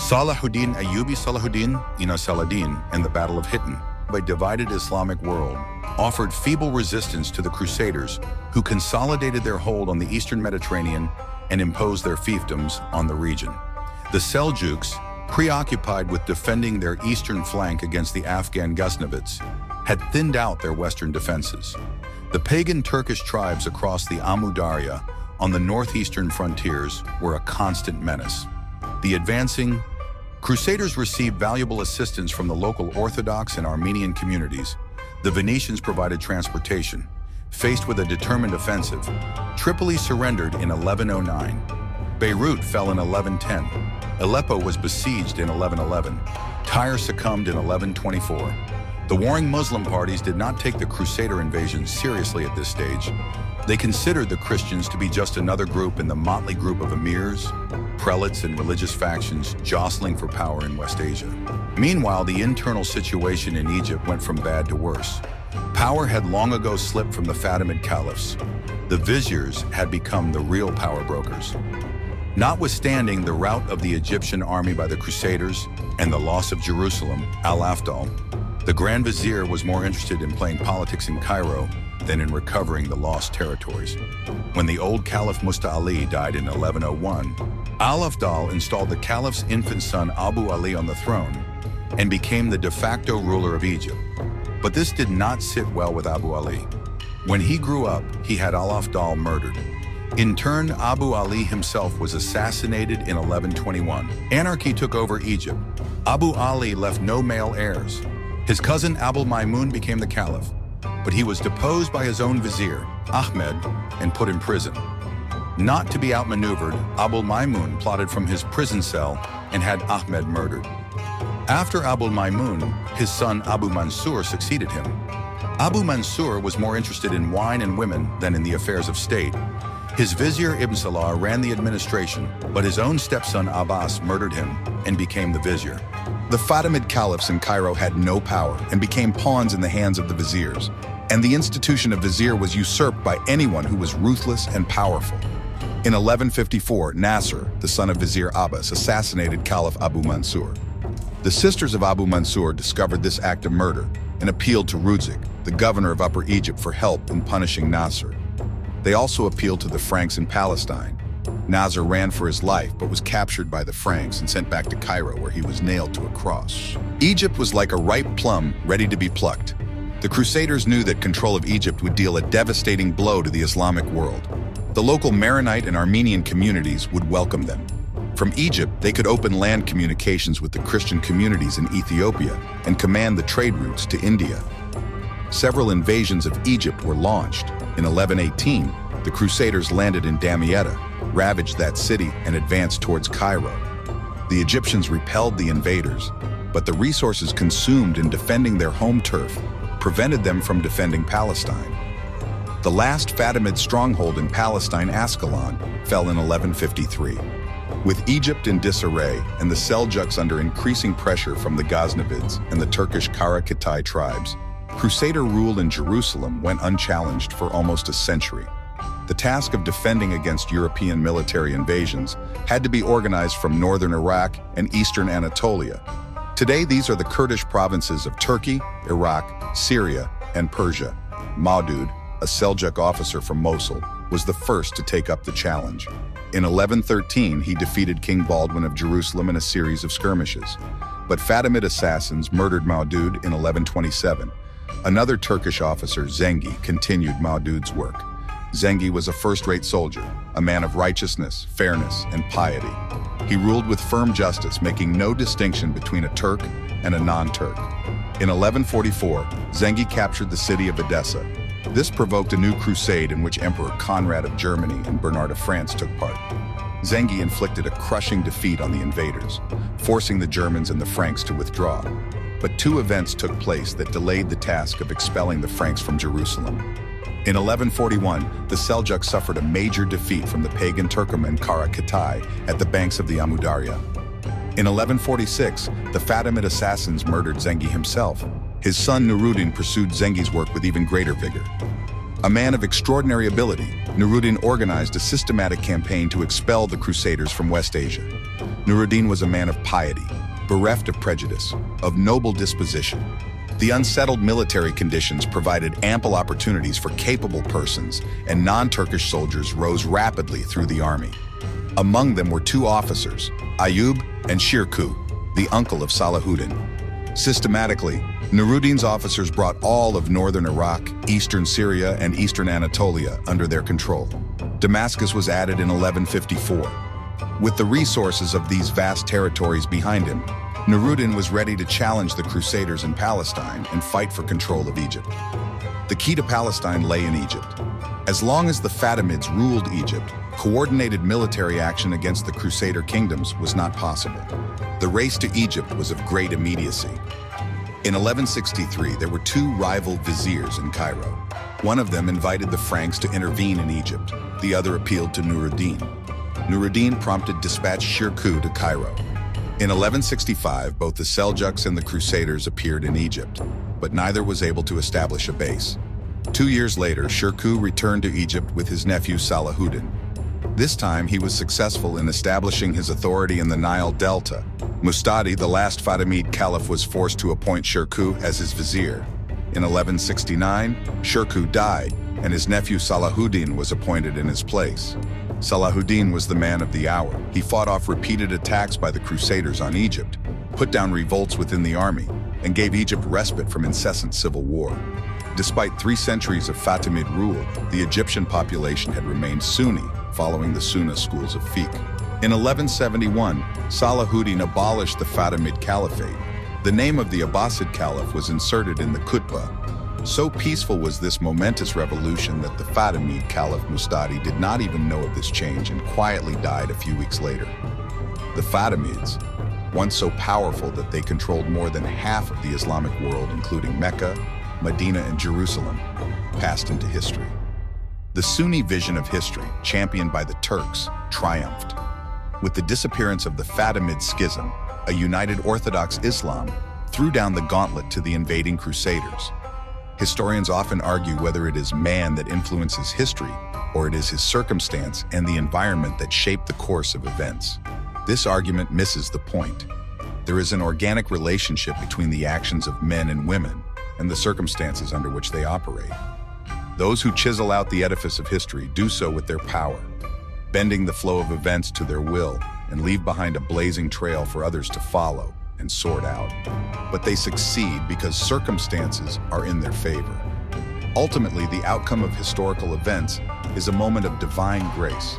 Salahuddin Ayyubi Saladin and the Battle of Hittin, a divided Islamic world, offered feeble resistance to the Crusaders, who consolidated their hold on the eastern Mediterranean and imposed their fiefdoms on the region. The Seljuks, preoccupied with defending their eastern flank against the Afghan Ghaznavids, had thinned out their western defenses. The pagan Turkish tribes across the Amu Darya on the northeastern frontiers were a constant menace. The advancing Crusaders received valuable assistance from the local Orthodox and Armenian communities. The Venetians provided transportation. Faced with a determined offensive, Tripoli surrendered in 1109. Beirut fell in 1110. Aleppo was besieged in 1111. Tyre succumbed in 1124. The warring Muslim parties did not take the Crusader invasion seriously at this stage. They considered the Christians to be just another group in the motley group of emirs, prelates, and religious factions jostling for power in West Asia. Meanwhile, the internal situation in Egypt went from bad to worse. Power had long ago slipped from the Fatimid caliphs. The viziers had become the real power brokers. Notwithstanding the rout of the Egyptian army by the Crusaders and the loss of Jerusalem, Al-Afdal, the Grand Vizier was more interested in playing politics in Cairo than in recovering the lost territories. When the old Caliph Musta Ali died in 1101, Al-Afdal installed the Caliph's infant son Abu Ali on the throne and became the de facto ruler of Egypt. But this did not sit well with Abu Ali. When he grew up, he had Al-Afdal murdered. In turn, Abu Ali himself was assassinated in 1121. Anarchy took over Egypt. Abu Ali left no male heirs. His cousin Abul Maimun became the caliph, but he was deposed by his own vizier, Ahmed, and put in prison. Not to be outmaneuvered, Abul Maimun plotted from his prison cell and had Ahmed murdered. After Abul Maimun, his son Abu Mansur succeeded him. Abu Mansur was more interested in wine and women than in the affairs of state. His vizier Ibn Salah ran the administration, but his own stepson Abbas murdered him and became the vizier. The Fatimid caliphs in Cairo had no power and became pawns in the hands of the viziers, and the institution of vizier was usurped by anyone who was ruthless and powerful. In 1154, Nasser, the son of Vizier Abbas, assassinated Caliph Abu Mansur. The sisters of Abu Mansur discovered this act of murder and appealed to Ruzig, the governor of Upper Egypt, for help in punishing Nasser. They also appealed to the Franks in Palestine. Nasser ran for his life but was captured by the Franks and sent back to Cairo, where he was nailed to a cross. Egypt was like a ripe plum ready to be plucked. The Crusaders knew that control of Egypt would deal a devastating blow to the Islamic world. The local Maronite and Armenian communities would welcome them. From Egypt, they could open land communications with the Christian communities in Ethiopia and command the trade routes to India. Several invasions of Egypt were launched. In 1118, the Crusaders landed in Damietta, ravaged that city, and advanced towards Cairo. The Egyptians repelled the invaders, but the resources consumed in defending their home turf prevented them from defending Palestine. The last Fatimid stronghold in Palestine, Ascalon, fell in 1153. With Egypt in disarray and the Seljuks under increasing pressure from the Ghaznavids and the Turkish Kara-Kitai tribes, Crusader rule in Jerusalem went unchallenged for almost a century. The task of defending against European military invasions had to be organized from northern Iraq and eastern Anatolia. Today, these are the Kurdish provinces of Turkey, Iraq, Syria, and Persia. Maudud, a Seljuk officer from Mosul, was the first to take up the challenge. In 1113, he defeated King Baldwin of Jerusalem in a series of skirmishes. But Fatimid assassins murdered Maudud in 1127. Another Turkish officer, Zengi, continued Maudud's work. Zengi was a first-rate soldier, a man of righteousness, fairness, and piety. He ruled with firm justice, making no distinction between a Turk and a non-Turk. In 1144, Zengi captured the city of Edessa. This provoked a new crusade in which Emperor Conrad of Germany and Bernard of France took part. Zengi inflicted a crushing defeat on the invaders, forcing the Germans and the Franks to withdraw. But two events took place that delayed the task of expelling the Franks from Jerusalem. In 1141, the Seljuks suffered a major defeat from the pagan Turkoman Kara-Kitai at the banks of the Amu Darya. In 1146, the Fatimid assassins murdered Zengi himself. His son Nuruddin pursued Zengi's work with even greater vigor. A man of extraordinary ability, Nuruddin organized a systematic campaign to expel the Crusaders from West Asia. Nuruddin was a man of piety, bereft of prejudice, of noble disposition. The unsettled military conditions provided ample opportunities for capable persons, and non-Turkish soldiers rose rapidly through the army. Among them were two officers, Ayyub and Shirkuh, the uncle of Salahuddin. Systematically, Nuruddin's officers brought all of northern Iraq, eastern Syria, and eastern Anatolia under their control. Damascus was added in 1154. With the resources of these vast territories behind him, Nuruddin was ready to challenge the Crusaders in Palestine and fight for control of Egypt. The key to Palestine lay in Egypt. As long as the Fatimids ruled Egypt, coordinated military action against the Crusader kingdoms was not possible. The race to Egypt was of great immediacy. In 1163, there were two rival viziers in Cairo. One of them invited the Franks to intervene in Egypt. The other appealed to Nuruddin. Nuruddin prompted dispatch Shirkuh to Cairo. In 1165, both the Seljuks and the Crusaders appeared in Egypt, but neither was able to establish a base. 2 years later, Shirkuh returned to Egypt with his nephew Salahuddin. This time, he was successful in establishing his authority in the Nile Delta. Mustadi, the last Fatimid caliph, was forced to appoint Shirkuh as his vizier. In 1169, Shirkuh died, and his nephew Salahuddin was appointed in his place. Salahuddin was the man of the hour. He fought off repeated attacks by the Crusaders on Egypt, put down revolts within the army, and gave Egypt respite from incessant civil war. Despite 3 centuries of Fatimid rule, the Egyptian population had remained Sunni, following the Sunna schools of fiqh. In 1171, Salahuddin abolished the Fatimid Caliphate. The name of the Abbasid Caliph was inserted in the Khutbah. So peaceful was this momentous revolution that the Fatimid Caliph Mustadi did not even know of this change and quietly died a few weeks later. The Fatimids, once so powerful that they controlled more than half of the Islamic world, including Mecca, Medina, and Jerusalem, passed into history. The Sunni vision of history, championed by the Turks, triumphed. With the disappearance of the Fatimid schism, a united Orthodox Islam threw down the gauntlet to the invading Crusaders. Historians often argue whether it is man that influences history or it is his circumstance and the environment that shape the course of events. This argument misses the point. There is an organic relationship between the actions of men and women and the circumstances under which they operate. Those who chisel out the edifice of history do so with their power, bending the flow of events to their will and leave behind a blazing trail for others to follow and sort out. But they succeed because circumstances are in their favor. Ultimately, the outcome of historical events is a moment of divine grace.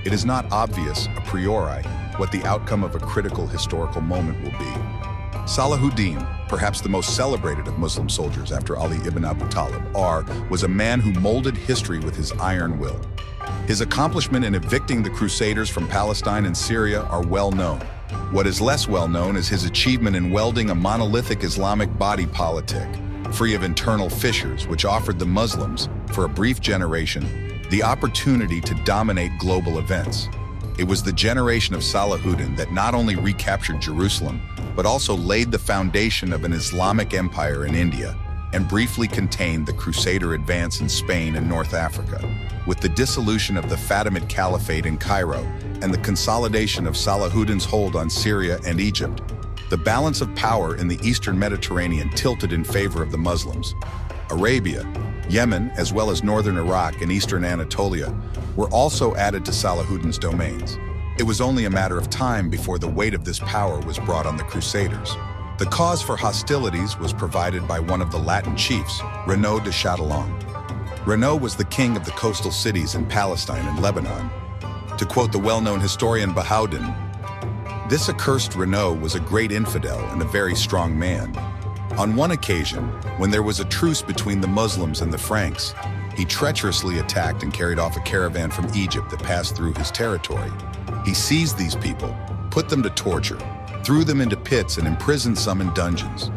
It is not obvious a priori what the outcome of a critical historical moment will be. Salahuddin, perhaps the most celebrated of Muslim soldiers after Ali ibn Abi Talib, was a man who molded history with his iron will. His accomplishment in evicting the Crusaders from Palestine and Syria are well known. What is less well known is his achievement in welding a monolithic Islamic body politic, free of internal fissures, which offered the Muslims, for a brief generation, the opportunity to dominate global events. It was the generation of Salahuddin that not only recaptured Jerusalem, but also laid the foundation of an Islamic empire in India and briefly contained the Crusader advance in Spain and North Africa. With the dissolution of the Fatimid Caliphate in Cairo and the consolidation of Salahuddin's hold on Syria and Egypt, the balance of power in the Eastern Mediterranean tilted in favor of the Muslims. Arabia, Yemen, as well as northern Iraq and eastern Anatolia were also added to Salahuddin's domains. It was only a matter of time before the weight of this power was brought on the Crusaders. The cause for hostilities was provided by one of the Latin chiefs, Renaud de Chatillon. Renaud was the king of the coastal cities in Palestine and Lebanon. To quote the well-known historian Bahauddin, "This accursed Renaud was a great infidel and a very strong man. On one occasion, when there was a truce between the Muslims and the Franks, he treacherously attacked and carried off a caravan from Egypt that passed through his territory. He seized these people, put them to torture, threw them into pits and imprisoned some in dungeons.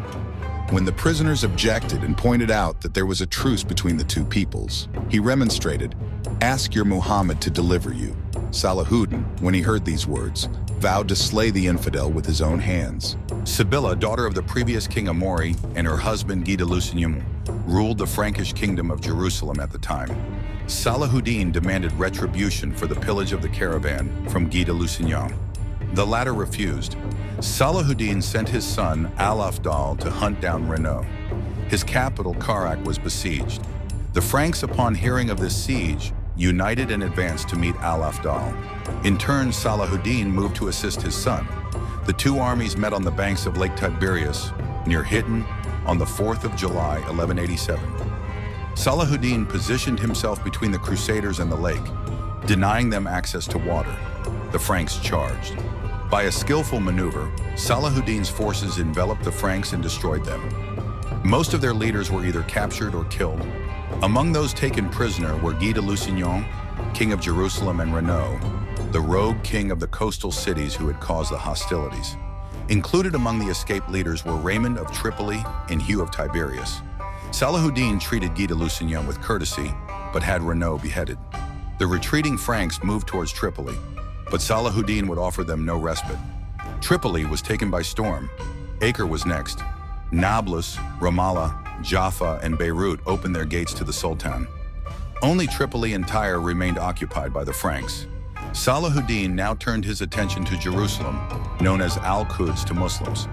When the prisoners objected and pointed out that there was a truce between the two peoples, he remonstrated, 'Ask your Muhammad to deliver you.' Salahuddin, when he heard these words, vowed to slay the infidel with his own hands." Sibylla, daughter of the previous king Amori, and her husband Guy de Lusignan, ruled the Frankish kingdom of Jerusalem at the time. Salahuddin demanded retribution for the pillage of the caravan from Guy de Lusignan. The latter refused. Salahuddin sent his son Al-Afdal to hunt down Renaud. His capital, Karak, was besieged. The Franks, upon hearing of this siege, united and advanced to meet Al-Afdal. In turn, Salahuddin moved to assist his son. The two armies met on the banks of Lake Tiberias, near Hittin, on the 4th of July, 1187. Salahuddin positioned himself between the Crusaders and the lake, denying them access to water. The Franks charged. By a skillful maneuver, Salahuddin's forces enveloped the Franks and destroyed them. Most of their leaders were either captured or killed. Among those taken prisoner were Guy de Lusignan, king of Jerusalem, and Renaud, the rogue king of the coastal cities who had caused the hostilities. Included among the escaped leaders were Raymond of Tripoli and Hugh of Tiberias. Salahuddin treated Guy de Lusignan with courtesy, but had Renaud beheaded. The retreating Franks moved towards Tripoli, but Salahuddin would offer them no respite. Tripoli was taken by storm. Acre was next. Nablus, Ramallah, Jaffa, and Beirut opened their gates to the Sultan. Only Tripoli and Tyre remained occupied by the Franks. Salahuddin now turned his attention to Jerusalem, known as Al-Quds to Muslims.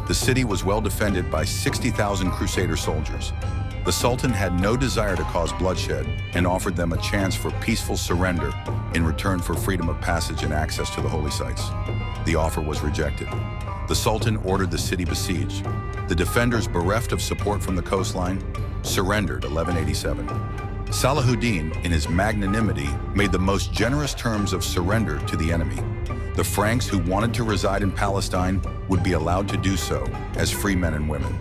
The city was well defended by 60,000 Crusader soldiers. The Sultan had no desire to cause bloodshed and offered them a chance for peaceful surrender in return for freedom of passage and access to the holy sites. The offer was rejected. The Sultan ordered the city besieged. The defenders, bereft of support from the coastline, surrendered 1187. Salahuddin, in his magnanimity, made the most generous terms of surrender to the enemy. The Franks who wanted to reside in Palestine would be allowed to do so as free men and women.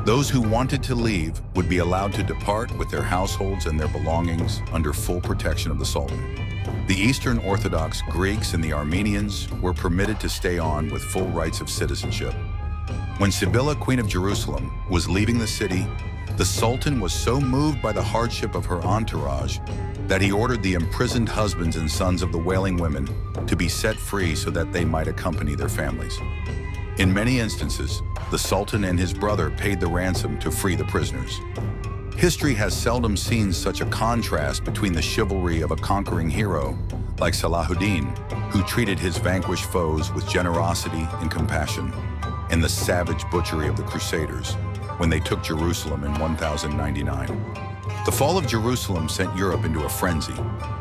Those who wanted to leave would be allowed to depart with their households and their belongings under full protection of the Sultan. The Eastern Orthodox Greeks and the Armenians were permitted to stay on with full rights of citizenship. When Sibylla, Queen of Jerusalem, was leaving the city, the Sultan was so moved by the hardship of her entourage that he ordered the imprisoned husbands and sons of the wailing women to be set free so that they might accompany their families. In many instances, the Sultan and his brother paid the ransom to free the prisoners. History has seldom seen such a contrast between the chivalry of a conquering hero like Salahuddin, who treated his vanquished foes with generosity and compassion, and the savage butchery of the Crusaders when they took Jerusalem in 1099. The fall of Jerusalem sent Europe into a frenzy.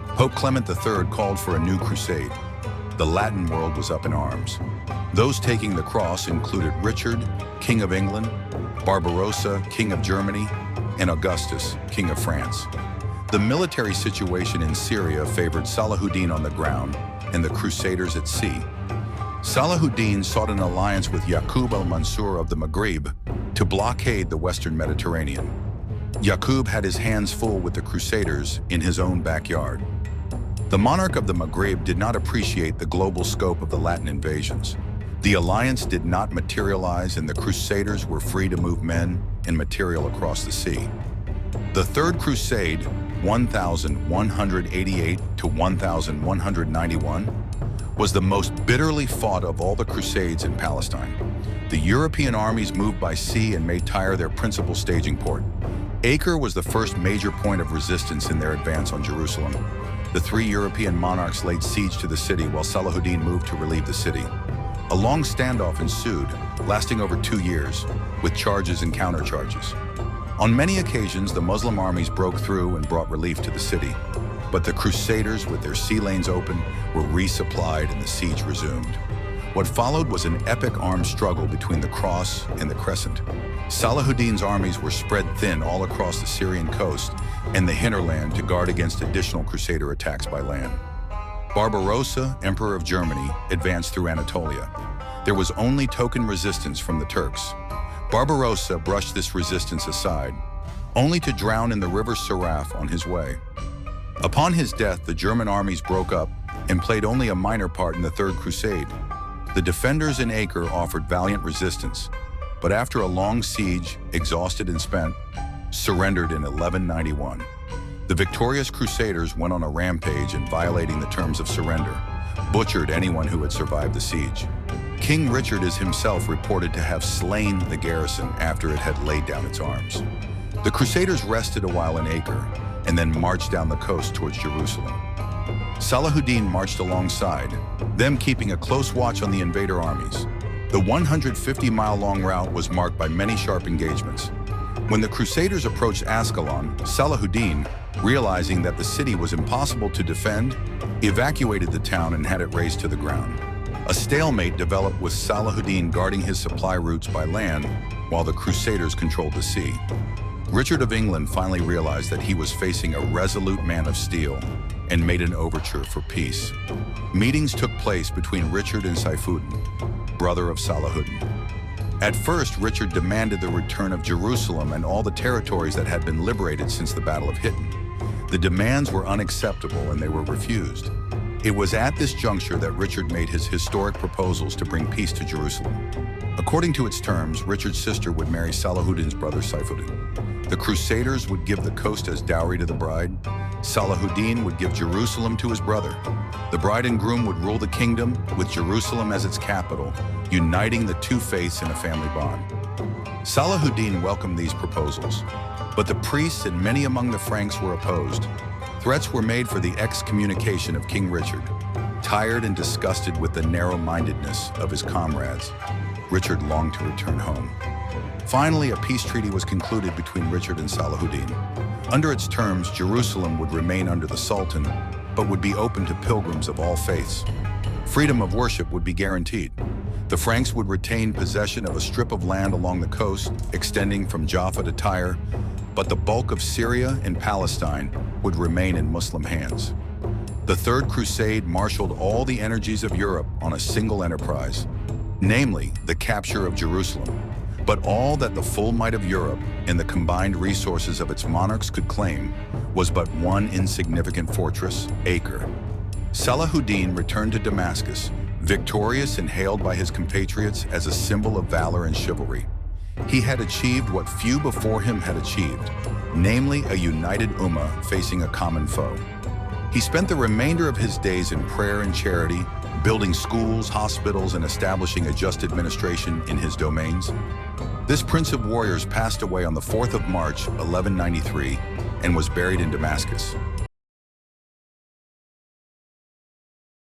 Pope Clement III called for a new crusade. The Latin world was up in arms. Those taking the cross included Richard, King of England, Barbarossa, King of Germany, and Augustus, King of France. The military situation in Syria favored Salahuddin on the ground and the Crusaders at sea. Salahuddin sought an alliance with Yaqub al-Mansur of the Maghrib to blockade the Western Mediterranean. Yaqub had his hands full with the Crusaders in his own backyard. The monarch of the Maghrib did not appreciate the global scope of the Latin invasions. The alliance did not materialize, and the Crusaders were free to move men and material across the sea. The Third Crusade, 1188 to 1191, was the most bitterly fought of all the Crusades in Palestine. The European armies moved by sea and made Tyre their principal staging port. Acre was the first major point of resistance in their advance on Jerusalem. The three European monarchs laid siege to the city while Salahuddin moved to relieve the city. A long standoff ensued, lasting over 2 years, with charges and countercharges. On many occasions, the Muslim armies broke through and brought relief to the city, but the Crusaders, with their sea lanes open, were resupplied and the siege resumed. What followed was an epic armed struggle between the Cross and the Crescent. Salahuddin's armies were spread thin all across the Syrian coast and the hinterland to guard against additional Crusader attacks by land. Barbarossa, Emperor of Germany, advanced through Anatolia. There was only token resistance from the Turks. Barbarossa brushed this resistance aside, only to drown in the river Saraf on his way. Upon his death, the German armies broke up and played only a minor part in the Third Crusade. The defenders in Acre offered valiant resistance, but after a long siege, exhausted and spent, surrendered in 1191. The victorious Crusaders went on a rampage and, violating the terms of surrender, butchered anyone who had survived the siege. King Richard is himself reported to have slain the garrison after it had laid down its arms. The Crusaders rested a while in Acre and then marched down the coast towards Jerusalem. Salahuddin marched alongside, them keeping a close watch on the invader armies. The 150-mile-long route was marked by many sharp engagements. When the Crusaders approached Ascalon, Salahuddin, realizing that the city was impossible to defend, evacuated the town and had it razed to the ground. A stalemate developed with Salahuddin guarding his supply routes by land while the Crusaders controlled the sea. Richard of England finally realized that he was facing a resolute man of steel and made an overture for peace. Meetings took place between Richard and Saifuddin, brother of Salahuddin. At first, Richard demanded the return of Jerusalem and all the territories that had been liberated since the Battle of Hittin. The demands were unacceptable and they were refused. It was at this juncture that Richard made his historic proposals to bring peace to Jerusalem. According to its terms, Richard's sister would marry Salahuddin's brother Saifuddin. The Crusaders would give the coast as dowry to the bride. Salahuddin would give Jerusalem to his brother. The bride and groom would rule the kingdom, with Jerusalem as its capital, uniting the two faiths in a family bond. Salahuddin welcomed these proposals, but the priests and many among the Franks were opposed. Threats were made for the excommunication of King Richard. Tired and disgusted with the narrow-mindedness of his comrades, Richard longed to return home. Finally, a peace treaty was concluded between Richard and Salahuddin. Under its terms, Jerusalem would remain under the Sultan, but would be open to pilgrims of all faiths. Freedom of worship would be guaranteed. The Franks would retain possession of a strip of land along the coast, extending from Jaffa to Tyre, but the bulk of Syria and Palestine would remain in Muslim hands. The Third Crusade marshaled all the energies of Europe on a single enterprise, namely the capture of Jerusalem. But all that the full might of Europe and the combined resources of its monarchs could claim was but one insignificant fortress, Acre. Salahuddin returned to Damascus, victorious and hailed by his compatriots as a symbol of valor and chivalry. He had achieved what few before him had achieved, namely a united ummah facing a common foe. He spent the remainder of his days in prayer and charity, building schools, hospitals, and establishing a just administration in his domains. This prince of warriors passed away on the 4th of March, 1193, and was buried in Damascus.